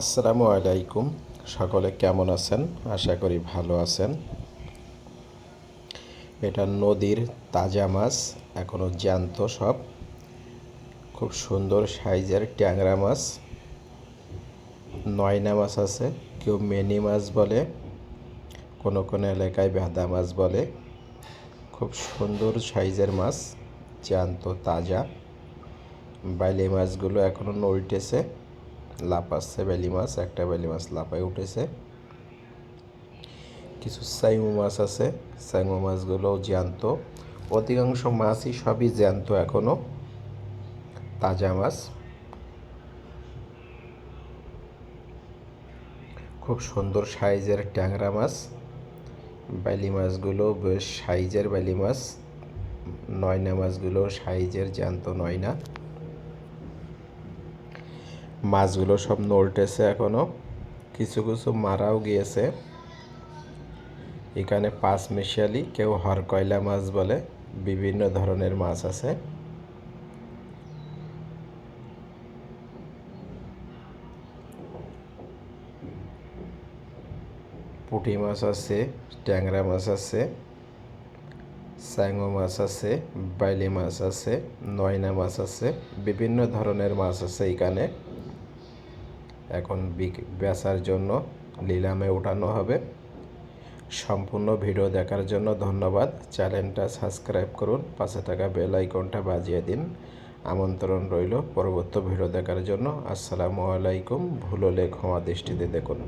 আসসালামু আলাইকুম। সকলে কেমন আছেন? আশা করি ভালো আছেন। এটা নদীর তাজা মাছ, এখনো জ্যান্ত সব। খুব সুন্দর সাইজের ট্যাংরা মাছ, নয়না মাছ আছে, কেউ মিনি মাছ বলে, কোনো কোনো এলাকায় ভেদা মাছ বলে। খুব সুন্দর সাইজের মাছ, জ্যান্ত তাজা। বাইলি মাছগুলো এখনো নড়তেছে, লাফাচ্ছে। বেলি মাছ, একটা বেলি মাছ লাফায় উঠেছে। কিছু সাইমু মাছ আছে, সাইমু মাছগুলোও জ্যান্ত। অধিকাংশ মাছই সবই জ্যান্ত, এখনো তাজা মাছ। খুব সুন্দর সাইজের ট্যাংরা মাছ। বাইলি মাছগুলো বেশ সাইজের বাইলি মাছ। নয়না মাছগুলো সাইজের জ্যান্ত নয়না। মাছগুলো সব নড়তেছে এখনো, কিছু কিছু মারাও গিয়েছে। এখানে পাঁচ মিশালি, কেউ হরকয়লা মাছ বলে, বিভিন্ন ধরনের মাছ আছে। পুঁটি মাছ আছে, ট্যাংরা মাছ আছে, স্যাঙো মাছ আছে, বাইলি মাছ আছে, নয়না মাছ আছে, বিভিন্ন ধরনের মাছ আছে এখানে। এখন বেচার জন্য নিলামে ওঠানো হবে। সম্পূর্ণ ভিডিও দেখার জন্য ধন্যবাদ। চ্যানেলটা সাবস্ক্রাইব করুন, পাশে থাকা বেল আইকনটা বাজিয়ে দিন। আমন্ত্রণ রইল পরবর্তী ভিডিও দেখার জন্য। আসসালামু আলাইকুম। ভুল হলে ক্ষমা দৃষ্টিতে দেখুন।